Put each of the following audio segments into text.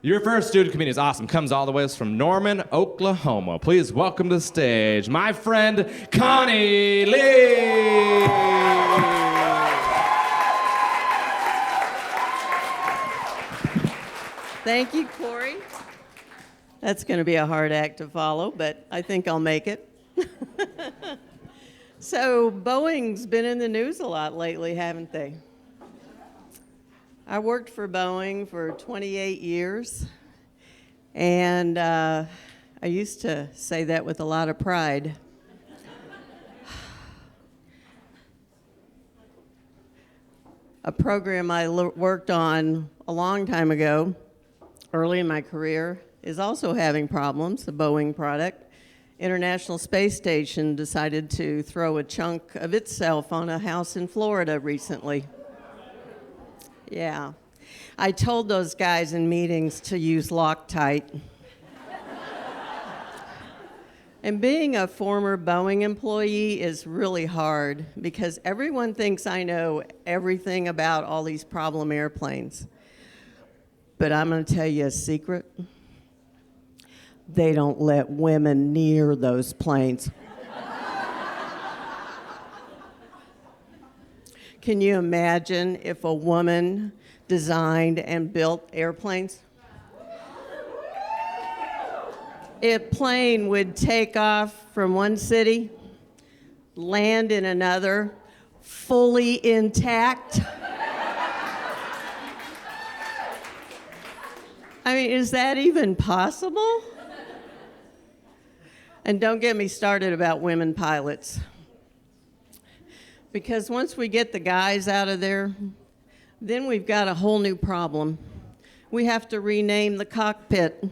Your first student comedian is awesome. Comes all the way from Norman, Oklahoma. Please welcome to the stage my friend Connie Lee. Thank you, Corey. That's going to be a hard act to follow, but I think I'll make it. So Boeing's been in the news a lot lately, haven't they? I worked for Boeing for 28 years, and I used to say that with a lot of pride. A program I worked on a long time ago, early in my career, is also having problems, a Boeing product. International Space Station decided to throw a chunk of itself on a house in Florida recently. Yeah. I told those guys in meetings to use Loctite. And being a former Boeing employee is really hard because everyone thinks I know everything about all these problem airplanes. But I'm going to tell you a secret. They don't let women near those planes. Can you imagine if a woman designed and built airplanes? A plane would take off from one city, land in another, fully intact. I mean, is that even possible? And don't get me started about women pilots. Because once we get the guys out of there, then we've got a whole new problem. We have to rename the cockpit.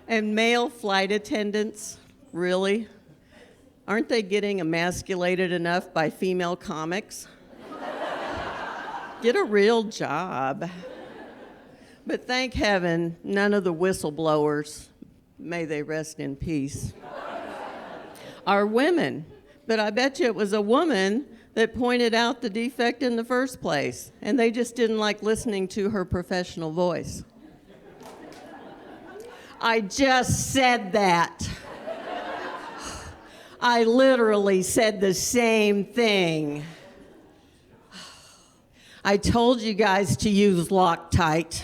And male flight attendants, really? Aren't they getting emasculated enough by female comics? Get a real job. But thank heaven, none of the whistleblowers, may they rest in peace, are women. But I bet you it was a woman that pointed out the defect in the first place, and they just didn't like listening to her professional voice. I just said that. I literally said the same thing. I told you guys to use Loctite.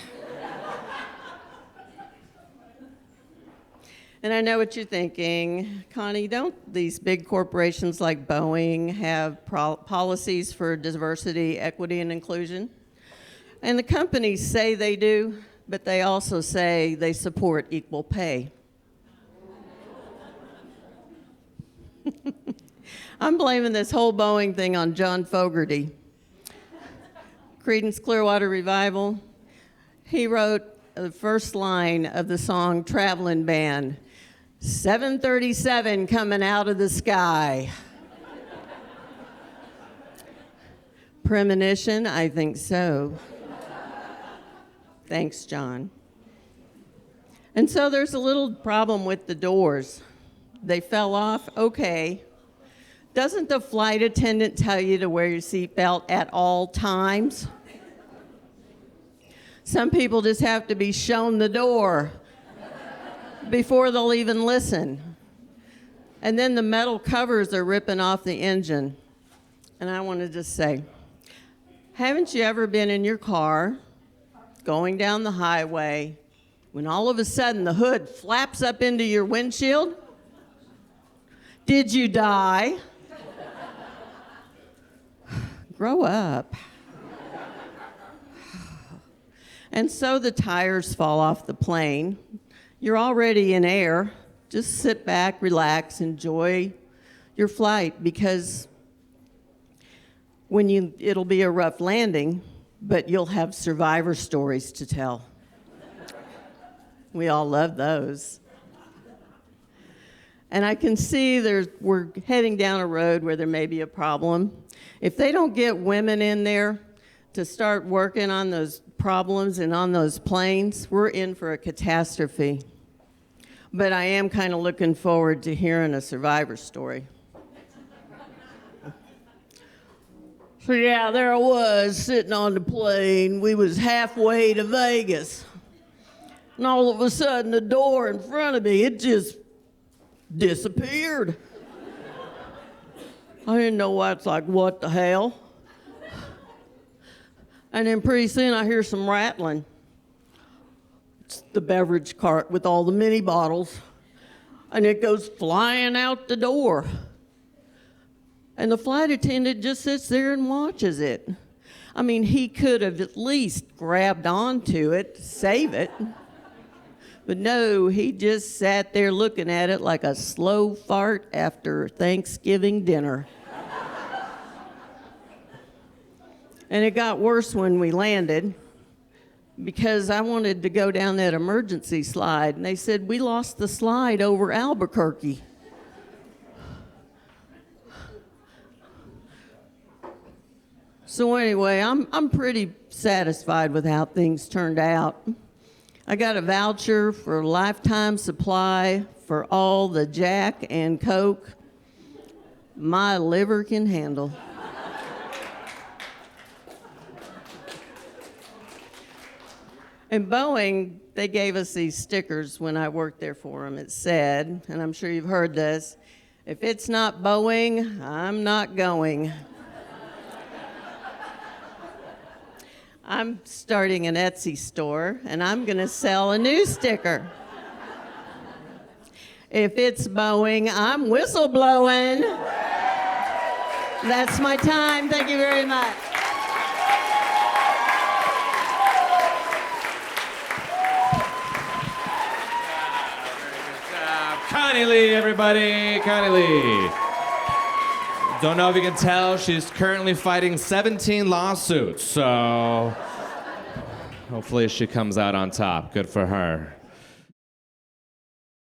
And I know what you're thinking. Connie, don't these big corporations like Boeing have policies for diversity, equity, and inclusion? And the companies say they do, but they also say they support equal pay. I'm blaming this whole Boeing thing on John Fogerty. Creedence Clearwater Revival. He wrote the first line of the song Traveling Band, 737 coming out of the sky. Premonition? I think so. Thanks, John. And so there's a little problem with the doors. They fell off, okay. Doesn't the flight attendant tell you to wear your seatbelt at all times? Some people just have to be shown the door before they'll even listen. And then the metal covers are ripping off the engine. And I want to just say, haven't you ever been in your car going down the highway when all of a sudden the hood flaps up into your windshield? Did you die? Grow up. And so the tires fall off the plane. You're already in air. Just sit back, relax, enjoy your flight, because it'll be a rough landing, but you'll have survivor stories to tell. We all love those. And I can see we're heading down a road where there may be a problem. If they don't get women in there, to start working on those problems and on those planes, we're in for a catastrophe. But I am kind of looking forward to hearing a survivor story. So yeah, there I was sitting on the plane. We was halfway to Vegas. And all of a sudden, the door in front of me, it just disappeared. I didn't know why. It's like, what the hell? And then pretty soon I hear some rattling. It's the beverage cart with all the mini bottles. And it goes flying out the door. And the flight attendant just sits there and watches it. I mean, he could have at least grabbed onto it, save it. But no, he just sat there looking at it like a slow fart after Thanksgiving dinner. And it got worse when we landed because I wanted to go down that emergency slide. And they said, we lost the slide over Albuquerque. So anyway, I'm pretty satisfied with how things turned out. I got a voucher for a lifetime supply for all the Jack and Coke my liver can handle. And Boeing, they gave us these stickers when I worked there for them. It said, and I'm sure you've heard this, if it's not Boeing, I'm not going. I'm starting an Etsy store, and I'm going to sell a new sticker. If it's Boeing, I'm whistleblowing. That's my time. Thank you very much. Connie Lee, everybody. Connie Lee. Don't know if you can tell, she's currently fighting 17 lawsuits, so hopefully she comes out on top. Good for her.